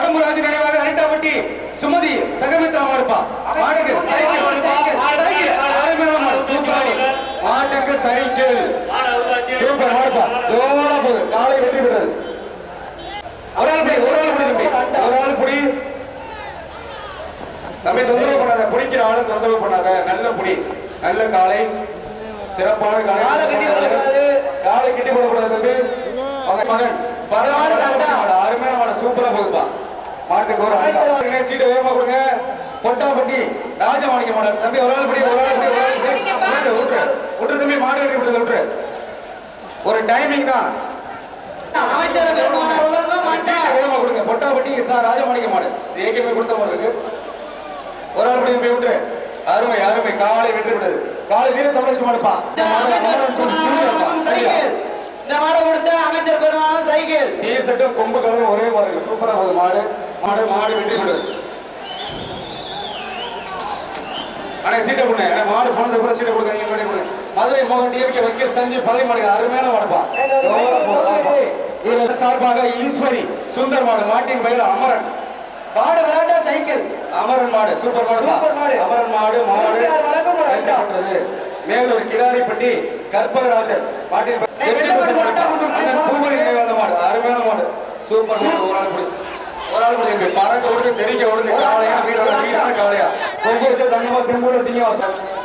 கடம்புராஜ் நினைவாக அரிட்டாப்பட்டி சுமதி சகமித்ரா மாடுப்பா. மாட்டுக்கு சைக்கிள் அருமையான மாடு, சூப்பரா மாட்டுக்கு சைக்கிள் சூப்பர் மாடுப்பா. ஜோரா போகுது, காலை வெற்றி பெற்றது. ஒரு ஆள் புடி தம்பி, ஒரு ஆள் புடி தம்பி, தொந்தரவு பண்ணாத, பிடிக்கிற ஆளு தொந்தரவு பண்ணாத. நல்ல புடி, நல்ல காலை, சிறப்பான காலை. காலை கிட்டி போடக்கூடாது தம்பி. மகன் அருமையான மாடு, சூப்பரா போகுதுப்பா. மாட்டுக்கு ஒரு சீட்டை வேகமா கொடுங்க. பொட்டாப்பட்டி ராஜமாணிக்க மாடு தம்பி. ஒரு ஆள் படி, ஒரு ஆள் விட்டுரு தம்பி. மாடு கட்டி விட்டுறது விட்டுரு. ஒரு டைமிங் தான். வேகமா கொடுங்க. பொட்டாப்பட்டி சார் ராஜமாணிக்க மாடு ஏற்கனவே கொடுத்த மாதிரி இருக்கு. ஒரு ஆள் படி தம்பி விட்டுரு. அருமை அருமை, காலை வெற்றி விட்டது. காலை வீர தமிழ் மாடுப்பா. இந்த மாடு முடிச்ச அமைச்சர் பெருமாள் சைக்கிள். டீ ஷர்ட்டும் கொம்பு கலரும் ஒரே மாதிரி இருக்கு. சூப்பரா போகுது மாடு. மாடு மாடு வெற்றி பெற்றது. ஆனா சீட்டை கொடுங்க. மாடு போனதுக்கு அப்புறம் சீட்டை கொடுங்க. மதுரை மோகன் டிஎம்கே வக்கீல் சஞ்சீவ் பள்ளி மாடுங்க. அருமையான மாடுப்பா. சார்பாக ஈஸ்வரி சுந்தர் மாடு. மாட்டின் பெயர் அமரன். மாடு விளையாட்டா சைக்கிள். அமரன் மாடு, சூப்பர் மாடு. அமரன் மாடு மாடு மேலூர் கிடாரிப்பட்டி கற்பகராஜன் மாட்டின் பூபதி வந்த மாடு. அருமையான மாடு, சூப்பர் மாடு. ஒரு ஆள் பிடி பறக்க விடுது, தெரிக்க விடுது. காளையா வீரான காளையா கொங்கு வச்சு தங்கமா திரும்ப திங்க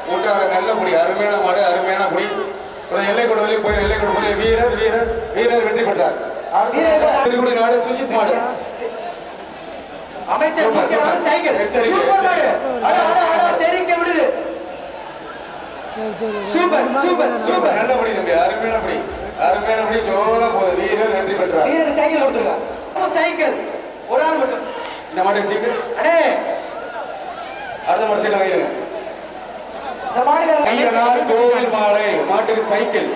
விட்டுறாத. நல்ல புடி, அருமையான மாடு, அருமையான புடி. எல்லை கூட வெளியே போய் எல்லை கூட போய் வீரர் வீரர் வீரர் வெற்றி பெற்றார். நாடு சுஜித் மாடு. அமைச்சர் சைக்கிள் சூப்பர் மாடு. தெரிக்க விடுது. சூப்பர் சூப்பர் சூப்பர், நல்ல படி தம்பி. அருமையான படி, அருமையான படி. ஜோரா போகுது. வீரர் வெற்றி பெற்றார். வீரர் சைக்கிள் கொடுத்துருக்காங்க. சைக்கிள் ஒரு ஆள் மட்டும். இந்த மாடு சீட்டு அடே அடுத்த மாடு சீட்டை வாங்கிடுங்க. இந்த மாடு ஐயனார் கோவில் மாலை. மாட்டுக்கு சைக்கிள்.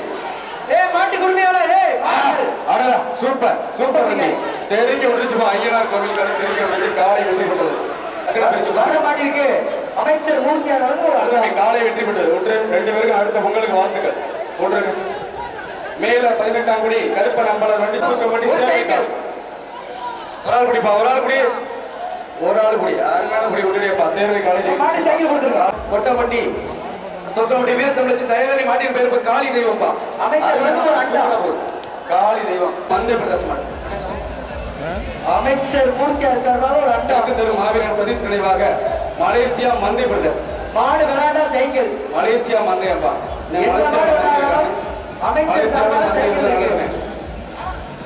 மாட்டு உரிமையாளர். அடடா சூப்பர் சூப்பர் தம்பி. தெரிஞ்சு விட்டுச்சுப்பா. ஐயனார் கோவில் காலை தெரிஞ்சு விட்டுச்சு. காலை வெற்றி பெற்றது. மாட்டிருக்கு அமைச்சர் மூர்த்தியார் காலை வெற்றி பெற்றது. ஒன்று ரெண்டு பேருக்கு அடுத்த பொங்கலுக்கு வாழ்த்துக்கள். ஒன்று மேல 18ஆம் குடி கருப்ப நம்பள வண்டி தூக்கமட்டி சைக்கிள். ஒரு ஆள் குடிப்பா, ஒரு ஆள் குடி, ஒரு ஆள் குடி. அருமையான குடி விட்டுடியப்பா. சேர்வை காலேஜ் சைக்கிள் கொடுத்துருக்கோம். கொட்டமட்டி சொக்கமட்டி வீரத்தமிழச்சி தயாரி மாட்டின் பேர் காளி தெய்வம்ப்பா. அமைச்சர் காளி தெய்வம் மந்திர பிரதேசம். அமைச்சர் மூர்த்தியார் சார்பாக ஒரு அட்டாக்கு தரும் மாவீரன் சதீஷ் நினைவாக மலேசியா மந்திய பிரதேஷ் மாடு விளையாட்டா சைக்கிள். மலேசியா மந்தையப்பா. அமைச்சர் சார்பாக சைக்கிள் இருக்கு.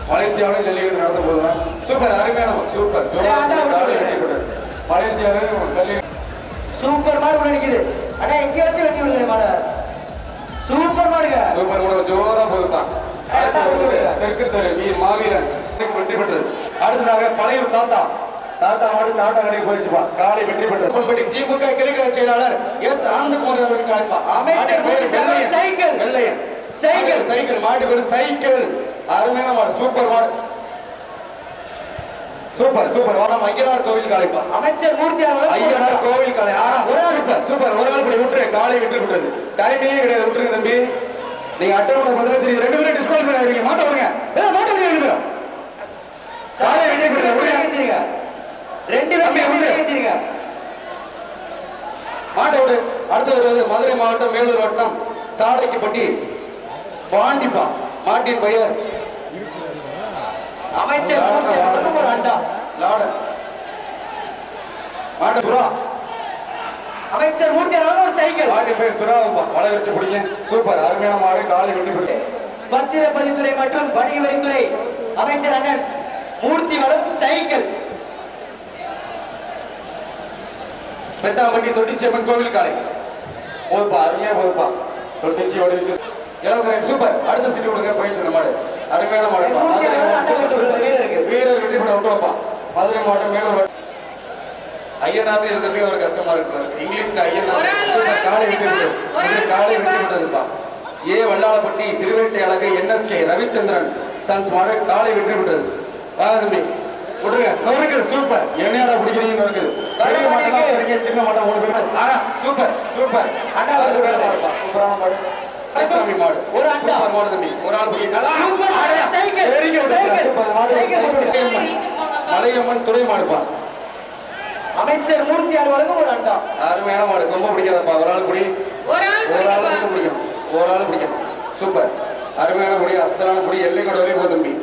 மலேசியாவிலே ஜல்லிக்கட்டு நடத்த போதுங்க. சூப்பர், அருமையான சூப்பர். மலேசியாவிலே சூப்பர் மாடு நினைக்குது. ஆனா எங்க வச்சு வெட்டி விடுங்க மாடு. சூப்பர் மாடுங்க, சூப்பர் மாடு. ஜோரா போதுப்பா. தெற்கு தெரு வீர் மாவீரன் வெற்றி பெற்றது. அடுத்ததாக பழையூர் தாத்தா மாடு தாத்தா கடைக்கு போயிடுச்சுப்பா. காலை வெற்றி பெற்றது. திமுக கிளைக்கழக செயலாளர் எஸ் ஆனந்தகுமார் அவர்கள் அழைப்பா. அமைச்சர் சைக்கிள் வெள்ளையன் சைக்கிள். சைக்கிள் மாட்டுக்கு ஒரு சைக்கிள். அருமையான மாடு, சூப்பர் மாடு, சூப்பர் சூப்பர். வாரம் ஐயனார் கோவில் காலைப்பா. அமைச்சர் மூர்த்தியார் ஐயனார் கோவில் காலை. ஒரு ஆள் சூப்பர். ஒரு ஆள் படி விட்டுரு. காலை வெற்றி பெற்றது. டைமே கிடையாது, விட்டுருங்க தம்பி. நீங்க அட்டனோட பதில தெரியுது. ரெண்டு பேரும் டிஸ்குவாலிஃபை ஆயிருக்கீங்க. மாட்ட விடுங்க, மாட்ட விடுங்க. ரெண்டு பேரும் காலை வெற்றி பெற்றது. ரெண்டு பேரும் மாட்ட விடு. அடுத்து வருவது மதுரை மாவட்டம் மேலூர் வட்டம் சாலைக்குப்பட்டி பாண்டிப்பா. மாட்டின் பெயர் அமைச்சர் ஒரு அண்டா லாடன். மாட்டு சுறா. அமைச்சர் மூர்த்தியார் ஒரு சைக்கிள். மாட்டின் பெயர் சுறாவம்பா. வளை வச்சு பிடிங்க. சூப்பர், அருமையான மாடு. காலை வெட்டி பெற்றது. பத்திரப்பதித்துறை மற்றும் வணிக வரித்துறை அமைச்சர் அண்ணன் மூர்த்தி வரும் சைக்கிள். பெத்தாம்பட்டி தொட்டிச்சியம்மன் கோவில் காலை போதுப்பா. அருமையா போதுப்பா. தொட்டிச்சி வடிச்சு இளவரசன் சூப்பர். அடுத்த சீட்டு கொடுங்க. போயிடுச்சு மாடு. அருமையான மாடு. வீரர் வெற்றி பெற்ற விட்டுவாப்பா. மதுரை மாவட்டம் மேலூர் ஐயனார் எழுதுறதுக்கு ஒரு கஷ்டமா இருக்கு. இங்கிலீஷ்ல ஐயனார். காலை வெற்றி பெற்றது. காலை வெற்றி பெற்றதுப்பா. ஏ வல்லாளப்பட்டி திருவேட்டை அழகை என்எஸ்கே ரவிச்சந்திரன் சன்ஸ் மாடு. காலை வெற்றி பெற்றது. வாங்க தம்பி விட்டுருங்க. நொறுக்குது. சூப்பர். என்னையாடா பிடிக்கிறீங்கன்னு இருக்குது. பெரிய மாட்டம் சின்ன மாட்டம் 3 பேர். Super super. சூப்பரான மாடு. சாமி மாடு. ஒரு சூப்பர் மாடு தம்பி. ஒரு ஆள் போய் நல்லா சூப்பர் சைக்கிள். சூப்பர் மாடு. மலையம்மன் துறை மாடுப்பா. அமைச்சர் மூர்த்தியார் வழங்கும் ஒரு அண்டா. அருமையான மாடு, ரொம்ப பிடிக்காதப்பா. ஒரு ஆள் குடி, ஒரு ஆள் பிடிக்கணும், ஒரு ஆள் பிடிக்கணும். சூப்பர், அருமையான குடி, அஸ்தரான குடி, எல்லை கூட வரையும் போ தம்பி.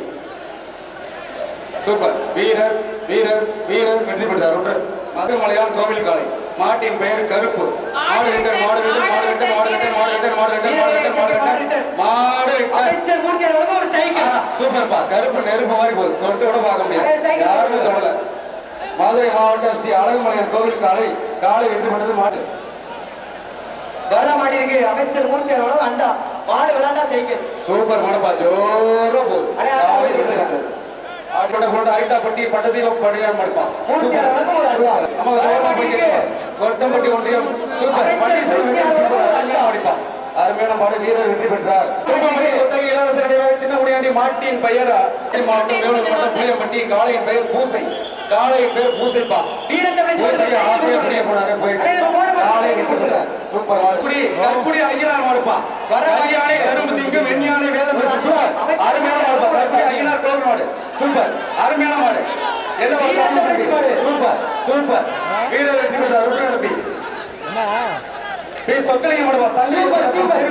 சூப்பர், வீரர் வீரர் வீரர் வெற்றி பெற்றார். ஒன்று மதுமலையான் கோவில் காலை. மாட்டின் பெயர் கருப்பு. மாடு ரிட்டன், மாடு ரிட்டன், மாடு ரிட்டன், மாடு ரிட்டன், மாடு ரிட்டன், மாடு ரிட்டன், மாடு ரிட்டன், மாடு ரிட்டன், மாடு ரிட்டன். அமைச்சர் மூர்த்தியார் வழங்கும் ஒரு சைக்கிள். சூப்பர்ப்பா, கருப்பு நெருப்பு மாதிரி போகுது, தொட்டு கூட பார்க்க முடியாது, யாருமே தொடல. மதுரை மாவட்டம் ஸ்ரீ அழகுமலையான் கோவில் காலை. காலை வெற்றி பெற்றது மாட்டு. வர மாடி இருக்கு. அமைச்சர் மூர்த்தியார் வழங்கும் அண்டா. மாடு விளையாண்டா சைக்கிள். சூப்பர் மாடுப்பா, ஜோரா போகுது. காலை வெற்றி பெற்றது. ஆட்டோட போட்டு அரிட்டாப்பட்டி பட்டதீபம் படியாம இருப்பா. மூர்த்தியார் வழங்கும் ஒரு அண்டா. நம்ம ஜோரா போயிட்டு கொட்டம்பட்டி ஒன்றியம். சூப்பர், சூப்பர், அருமையா அடிப்பா. அருமையான மாடு, வீரர் வெற்றி பெற்றார். தூங்கமணி கொத்தகை இளவரசர் நினைவாக சின்ன முனியாண்டி மாட்டின் பெயரா புளியம்பட்டி. காளையின் பெயர் பூசை. காளையின் பேர் பூசைப்பா. ஆசையா புரிய போனாரு, போயிடுச்சு. சூப்பர் குடி, கற்குடி ஐயனார் மாடுப்பா. கல்யாணி கரும்பு திங்கும் வெண்ணியானை வேதம். சூப்பர், அருமையான மாடுப்பா. கற்குடி ஐயனார் கோவில் மாடு. சூப்பர், அருமையான மாடு. சூப்பர் சூப்பர், வீரர் வெற்றி பெற்றார். விட்டுற தம்பி சொக்கலிங்க மாடுப்பா. சூப்பர் சூப்பர்,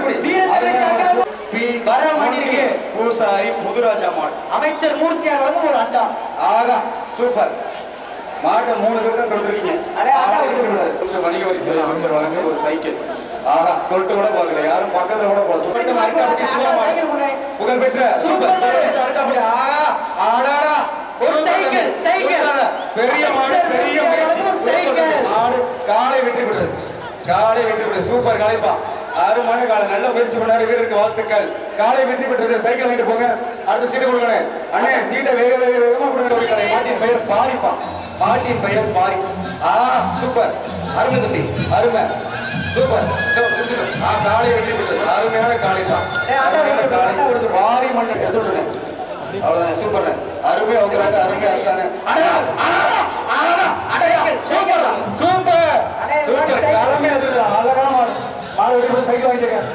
பூசாரி புதுராஜா மாடு. அமைச்சர் மூர்த்தியார் வழங்கும் ஒரு அண்டா. ஆகா சூப்பர், மாட்டை 3 பேர் தான் தொட்டிருக்கீங்க. வணிக வரித்துறை அமைச்சர் வழங்க ஒரு சைக்கிள். ஆகா, தொட்டு கூட பார்க்கல, யாரும் பக்கத்துல கூட போல. புகழ் பெற்ற சூப்பர் ஒரு சைக்கிள். சைக்கிள் பெரிய மாடு, பெரிய மாடு. காலை வெற்றி பெற்றது. காலை வெற்றி பெற்றது. சூப்பர் காலைப்பா, அருமான காலை, நல்ல முயற்சி பண்ணாரு. வீரருக்கு வாழ்த்துக்கள். காலை வெற்றி பெற்றது. சைக்கிள் வாங்கிட்டு போங்க. அடுத்த சீட்டு கொடுங்க அண்ணே. சீட்டை வேக வேக வேகமா கொடுங்க. மாட்டின் பெயர் பாரிப்பா. மாட்டின் பெயர் பாரி. சூப்பர், அருமை தம்பி, அருமை. சூப்பர், காலை வெற்றி பெற்றது. அருமையான காலைப்பா. பாரி மண்ணை எடுத்து விடுங்க. அவ்வளவுதானே, சூப்பர், அருமையா வைக்கிறாங்க, அருமையா இருக்காங்க. சூப்பர் சூப்பர் சூப்பர், தலைமை அது அழகான மாடு. மாடு வெற்றி பெற்ற சைக்கிள் வாங்கிக்கிறேன்.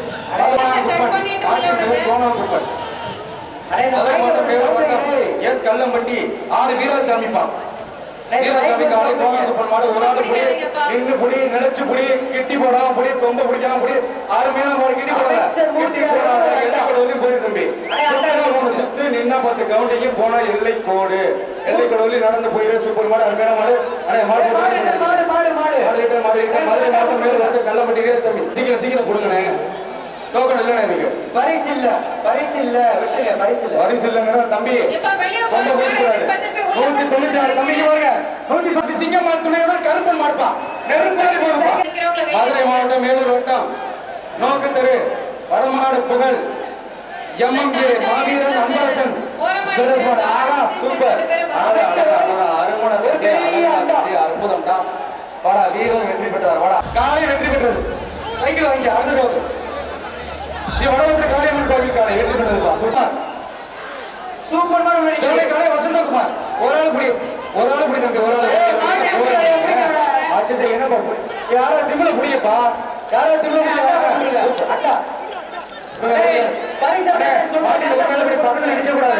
எஸ் கல்லம்பட்டி ஆறு வீராசாமிப்பா. வீராசாமி காலை கோணாங்குப்பன் மாடு. ஒரு ஆள் புடி, நின்று புடி, நினைச்சு புடி, கிட்டி போடாம புடி, கொம்ப பிடிக்காம புடி. அருமையான மாடு. கிட்டி போடாத, கிட்டி போடாத, எல்லா கடவுளையும் போயிரு தம்பி. சுத்து நின்னா 10 கவுண்டிங்க போனா எல்லை கோடு. எல்லை கடவுளையும் நடந்து போயிரு. சூப்பர் மாடு, அருமையான மாடு. மாடு மாடு மாடு மாடு மதுரை மாவட்டம் மேல கல்லம்பட்டி வீராசாமி. சீக்கிரம் சீக்கிரம் கொடுங்கண்ணே, டோக்கன் இல்லண்ணே. இதுக்கு பரிசு இல்ல, பரிசு இல்ல, விட்டுருங்க. பரிசு இல்ல, பரிசு இல்லங்கிற தம்பி. 196 தம்பிக்கு வருங்க. 190 சிங்கமான் துணையுடன் கருப்பன் மாடுப்பா. நெருப்பாடி போடுப்பா. மதுரை மாவட்டம் மேலூர் வட்டம் நோக்கு தெரு வடமாடு புகழ் எம்எம்கே மாவீரன் அன்பரசன். ஆகா சூப்பர், அற்புதம்டா. வாடா, வீரன் வெற்றி பெற்றார். வாடா, காலை வெற்றி பெற்றது. சைக்கிள் வாங்கி அடுத்த டோக்கு ஸ்ரீ வடபத்திர காளியம்மன் கோவில் காலை வெற்றி பெற்றதுப்பா. சூப்பர் சூப்பர் காலை வசந்தகுமார். ஒரு ஆள் புடி, ஒரு ஆள் புடி தம்பி, ஒரு ஆள். அச்சா, என்னப்பா யாரா திமில புடியப்பா, யாரா திமில புடியா அக்கா. பக்கத்துல நிக்க கூடாது.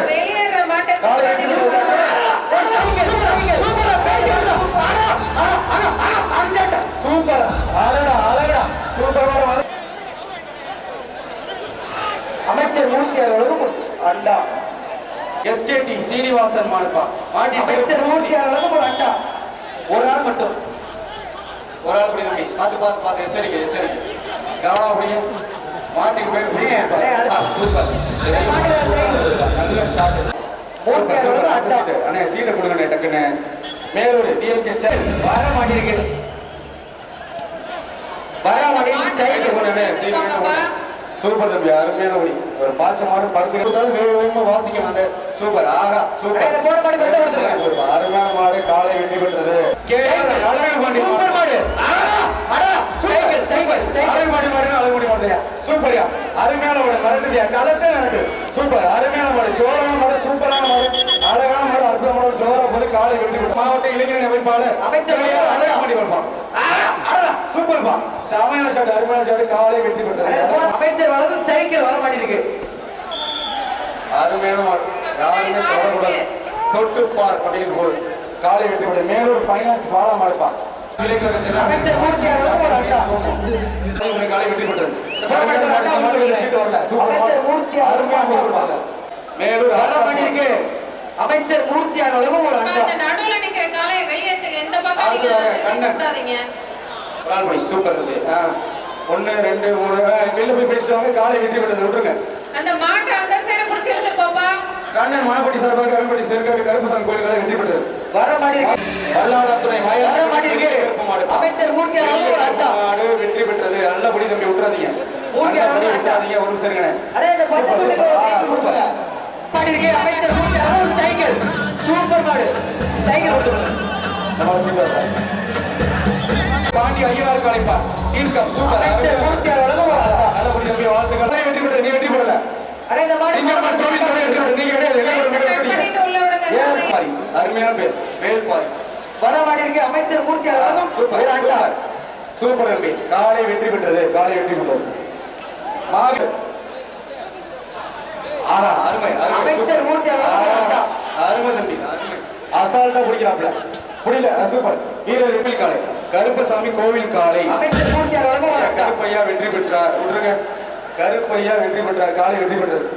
சூப்பர், அழகா அழகா சூப்பர். அமைச்சர் மூர்த்தியார் அண்டா. எஸ்கேடி சீனிவாசன் மாடுப்பா. அமைச்சர் மூர்த்தியார் ஒரு அண்டா. ஒரு ஆள் மட்டும், ஒரு ஆள் புடி தம்பி. பார்த்து பார்த்து பார்த்து, எச்சரிக்கை எச்சரிக்கை, கவனம் புடிங்க. மாட்டின் பேர் சூப்பர், நல்ல ஷாட். அண்ணே சீட்டை கொடுங்க டக்குன்னு. மேலூர் டிஎம்கே வர மாட்டிருக்கு. வர மாட்டேங்குது. சைக்கிள் சூப்பர் தம்பி, அருமையான ஒளி. ஒரு பாச்ச மாடு படுத்துறதாலும் வேக வேகமா வாசிக்கணும். அந்த சூப்பர், ஆகா சூப்பர், அருமையான மாடு. காலை வெற்றி பெற்றது. சூப்பர் மாடு, அழகுமாடி மாடு, அழகுமாடி மாடு. சூப்பர்யா, அருமையான மாடு. மறந்துதியா, களத்தே எனக்கு. சூப்பர், அருமையான மாடு, ஜோரான மாடு, சூப்பரான மாடு, அழகான மாடு, அற்புதமான ஜோரா போது. காலை வெற்றி பெற்றது. மாவட்ட இளைஞர் அமைப்பாளர் அமைச்சர் அழகுமாடி மாடுப்பா. சூப்பர்பா, சாமையான ஷாட், அருமையான ஷாட். காலை வெற்றி பெற்றது. அமைச்சர் வழங்கும் சைக்கிள் வர மாட்டிருக்கு. அருமையான மாடு, யாருமே தொடக்கூடாது. தொட்டு பார் அப்படின்னு போல் காலை வெற்றி பெற்றது. மேலூர் ஃபைனான்ஸ் பாலா மாடுப்பா அமைச்சர் மூர்த்தி அவர்களும் ஒரு அண்டா. காலை வெற்றி பெற்றது. சீட்டு வரல. அமைச்சர் மூர்த்தி அவர்களும் மேலூர் வர மாட்டிருக்கு. அமைச்சர் மூர்த்தி அவர்களும் ஒரு அண்டா. அந்த நடுவுல நிக்கிற காளையை வெளியேத்துங்க. இந்த பக்கம் நீங்க விட்டாதீங்க. சூப்பர் இருக்கு. 1 2 3 வெளில போய் பேசிட்டு வாங்க. காலை வெற்றி பெற்றது. விட்டுருங்க. அந்த மாட்டை அந்த சைடு புடிச்சு இழுத்து போப்பா. கண்ணன் மானப்பட்டி சார்பாக அரும்பட்டி செருக்காடு கருப்பசாமி கோயில் காலை வெற்றி பெற்றது. வர மாட்டிருக்கு. வல்லாளத்துறை வர மாட்டிருக்கு. அமைச்சர் மூர்த்தி அவர்களும் ஒரு அண்டா. மாடு வெற்றி பெற்றது. நல்லபடி தம்பி விட்டுறாதீங்க. மூர்த்தி அவர்களும் விட்டாதீங்க. ஒரு நிமிஷம் இருங்க. அடே இந்த பச்சை துணிக்கு சூப்பர் மாட்டிருக்கு. அமைச்சர் மூர்த்தி அவர்களும் ஒரு சைக்கிள் சூப்பர் மாடு சைக்கிள் ஓட்டுங்க. பாண்டி ஐயனார் காலைப்பா இன்கம் சூப்பர். அமைச்சர் மூர்த்தி அவர்களும் ஒரு அண்டா. நல்லபடி தம்பி வாழ்த்துக்கள். வெற்றி பெற்றது. நீ வெற்றி பெறல. அடே இந்த மாடு சிங்கம்மாள் கோவில் காலை வெற்றி பெற்றது. நீங்க கிடையாது. எல்லாம் ஒரு கட் மேடம் பண்ணிட்டு உள்ள விடுங்க. பாரி அருமையான பேர் வேல் பாரி. வர மாட்டிருக்கு. அமைச்சர் மூர்த்தி அவர்களும் சூப்பர் ஒரு அண்டா. சூப்பர் தம்பி. காலை வெற்றி பெற்றது. காலை வெற்றி பெற்றது. மாவி அருமை அமைச்சர் மூர்த்தி அவர்களும் அருமை தம்பி அருமை. அசால்ட்டா பிடிக்கிறாப்ல புரியல. சூப்பர். வீரர் வெற்றில் காலை கருப்பசாமி கோவில் காலை. அமைச்சர் மூர்த்தி அவர்களும் ஒரு அண்டா. கருப்பையா வெற்றி பெற்றார். விட்டுருங்க. கருப்பையா வெற்றி பெற்றார். காலை வெற்றி பெற்றது.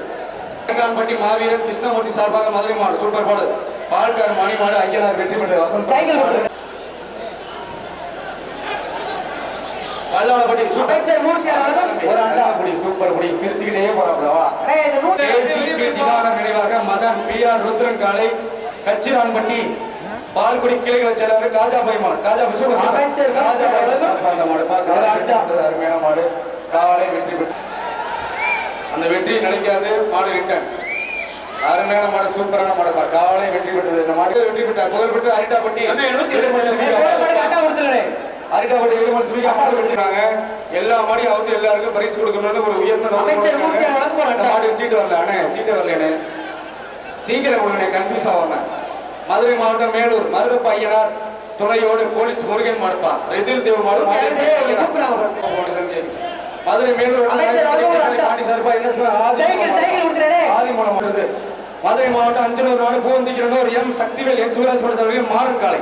பட்டி மாவீரன் கிருஷ்ணமூர்த்தி சார்பாக மதுரை மாடு சூப்பர் பாடு. பால்கார் மணி மாடு ஐயனார் வெற்றி பெற்றது. வசந்த் சைக்கிள் ஓட்டுங்க. வல்லாளப்பட்டி சூப்பர். அமைச்சர் மூர்த்தி அவர்களும் ஒரு அண்டா. புடி சூப்பர் புடி சிரிச்சுக்கிட்டே போறாப்ல. அடே இந்த நூறு ஏசிபி திவாகர் நினைவாக மதன் பிஆர் ருத்ரன் காலை கச்சிரான்பட்டி பால்குடி கிளைகளை செயலர் காஜா பைமான் காஜா விசுவ அமைச்சர் காஜா அந்த மாடு அருமையான மாடு காலை வெற்றி பெற்று அந்த வெற்றி நினைக்காது மாடு ரிட்டன். அருமையான மாடு சூப்பரான மாடு காலை வெற்றி பெற்றது. இந்த மாடு வெற்றி பெற்றார். புகழ் பெற்று அரிட்டாப்பட்டி அண்டா கொடுத்துறேன். அரிட்டாப்பட்டி இருமல் சிவிகா மாடு வெற்றிறாங்க. எல்லா மாடியும் அவுத்து எல்லாருக்கும் பரிசு கொடுக்கணும்னு ஒரு உயர்ந்த அமைச்சர் மூர்த்தி அவர்களும் ஒரு அண்டா. மாடு சீட்டு வரல. அண்ணே சீட்டு வரலண்ணே சீக்கிரம் கொடுங்க. கன்ஃபியூஸ் ஆவாங்க. மதுரை மாவட்டம் மேலூர் மருதப்ப ஐயனார் துணையோடு போலீஸ் முருகன் மாடுப்பா ரெதில் தேவ மாடு மதுரை மேலூர் பாண்டி சார்பா என்ன ஆதிமூலம் வருது. மதுரை மாவட்டம் அஞ்சனூர் நாடு பூவந்திக்கிறனூர் எம் சக்திவேல் எஸ் சிவராஜ் மடத்தவர்கள் மாறன் காலை.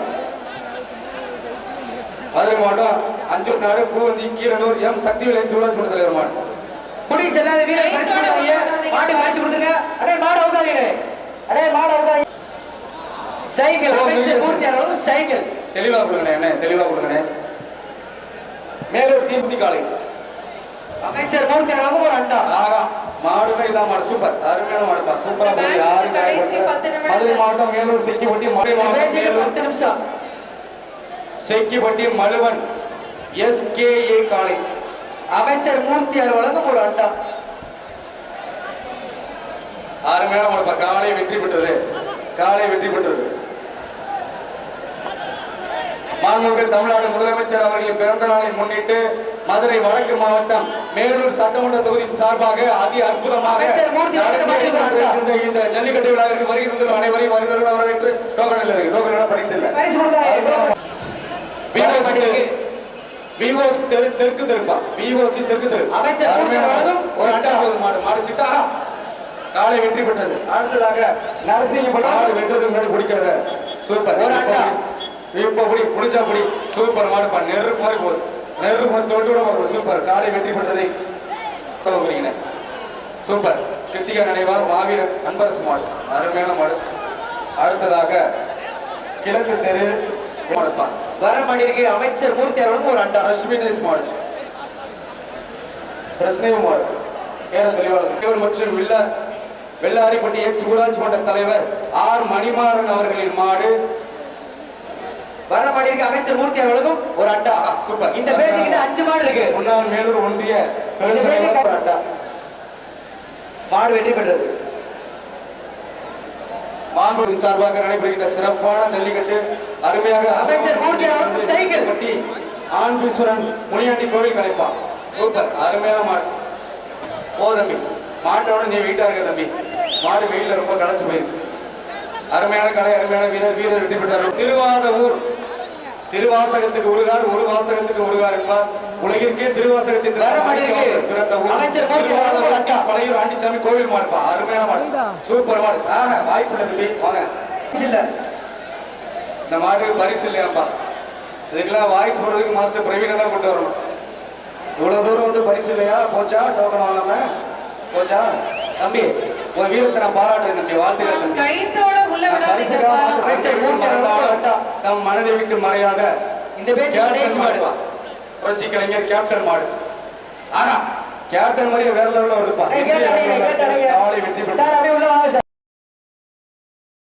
மதுரை மாவட்டம் அஞ்சூர் நாடு பூவந்தி கீரனூர் எம் சக்திவேல் எஸ் சிவராஜ் மடத்தலைவர் மாடு. குடி செல்லாத வீரர் பரிசு கொடுத்தாங்க. மாடு பரிசு கொடுத்துங்க. அடே மாடு அவுதாதீங்க. அடே மாடு அவுதாதீங்க. சைக்கிள் அமைச்சர் மூர்த்தி அவர்களும் சைக்கிள் தெளிவா கொடுங்கண்ணே. என்ன தெளிவா கொடுங்கண்ணே. மேலூர் தீப்தி காலை அமைச்சர் மூர்த்தி அவர்களும் ஒரு அண்டா. ஆகா மாடுமே இதான் மாடு சூப்பர். அருமையான மாடுப்பா சூப்பரா போகுது. யாரும் மதுரை மாவட்டம் மேலூர் செக்கிப்பட்டி மதுரை மாவட்டம் மேலூர் 10 நிமிஷம் செக்கிப்பட்டி மலுவன் எஸ்கேஏ காலை அமைச்சர் மூர்த்தி அவர்களும் ஒரு அண்டா. அருமையான மாடுப்பா காலை வெற்றி பெற்றது. காலை வெற்றி பெற்றது. மாண்புமிகு தமிழ்நாடு முதலமைச்சர் அவர்களின் பிறந்த நாளை முன்னிட்டு மதுரை வடக்கு மாவட்டம் மேலூர் சட்டமன்ற தொகுதியின் சார்பாக அதி அற்புதமாக இந்த ஜல்லிக்கட்டு விழாவிற்கு வருகை தந்துள்ள அனைவரையும் வருகிறவர்கள் வரவேற்று டோக்கன் இல்லை. டோக்கன் பரிசு இல்லை. விவோசி தெற்கு தெருப்பா. விவோசி தெற்கு தெரு. ஒரு அட்டா மாடு மாடு சிட்டா காலை வெற்றி பெற்றது. அடுத்ததாக நரசிங்கப்பட்டி மாடு வெற்றது முன்னாடி பிடிக்காத சூப்பர். ஒரு அட்டா இப்ப புடி புடிச்சா புடி சூப்பர் மாடுப்பா. நெருப்பு மாதிரி போகுது. நெருப்பு மாதிரி தொட்டு விட போகுது. சூப்பர். காலை வெற்றி பெற்றதை சூப்பர். கிருத்திகா நினைவா மாவீரன் அன்பரசு மாடு அருமையான மாடு. அடுத்ததாக கிழக்கு தெரு மாடுப்பா வர மாட்டிருக்கு. அமைச்சர் மூர்த்தி அவர்களும் ஒரு அண்டா. ரஷ்மினேஸ் மாடு பிரஸ்னேவ் மாடு ஏற தெளிவாளர் மற்றும் வெள்ளாரிப்பட்டி எக்ஸ் ஊராட்சி மன்ற தலைவர் ஆர் மணிமாறன் அவர்களின் மாடு வர மாட்டிருக்கு. அமைச்சர் மூர்த்தி அவர்களும் ஒரு அண்டா. சூப்பர். இந்த பேஜுக்கிட்ட 5 மாடு இருக்கு. முன்னாள் மேலூர் ஒன்றிய ஒரு அண்டா. மாடு வெற்றி பெற்றது. மாண்புமிகு சார்பாக நடைபெறுகின்ற சிறப்பான ஜல்லிக்கட்டு அருமையாக அமைச்சர் மூர்த்தி அவர்களும் சைக்கிள் பட்டி ஆண்பீஸ்வரன் முனியாண்டி கோவில் கலைப்பா சூப்பர். அருமையான மாடு. ஓ தம்பி மாட்டோட நீ வெயிட்டா இருக்க தம்பி. மாடு வெயில ரொம்ப களைச்சு போயிருக்கு. அருமையான கலை அருமையான வீரர் வெற்றி பெற்றார். திருவாதவூர் திருவாசகத்துக்கு உருகார் ஒரு வாசகத்துக்கு உருகார் என்பார். உலகிற்கே திருவாசகத்தின் பிறந்த ஊர் பழையூர் ஆண்டிச்சாமி கோவில் மாடுப்பா. அருமையான மாடு சூப்பர் மாடு. வாய்ப்பு தம்பி வாங்க இல்ல இந்த மாடு பரிசு இல்லையாப்பா. இதுக்கெல்லாம் வாய்ஸ் போடுறதுக்கு மாஸ்டர் பிரவீனை தான் கொண்டு வரணும். இவ்வளவு தூரம் வந்து பரிசு இல்லையா? போச்சா? டோக்கன் வாங்காம போச்சா? தம்பி உன் வீரத்தை நான் பாராட்டுறேன் தம்பி, வாழ்த்துக்கிறேன் தம்பி. கைத்தோட உள்ள நான் பரிசுக்காக மாட்டு பரிசை மறந்தாலும் தம் மனதை விட்டு மறையாத இந்த பேச்சு கணேஷ் மாடு. புரட்சி கலைஞர் கேப்டன் மாடு. ஆனா கேப்டன் மாதிரியே வேற லெவல்ல வருதுப்பா. ஏய், கேட்டாங்க, கேட்டாங்க. நாளை வெற்றி பெற்று சார் அப்படியே உள்ள வாங்க சார்.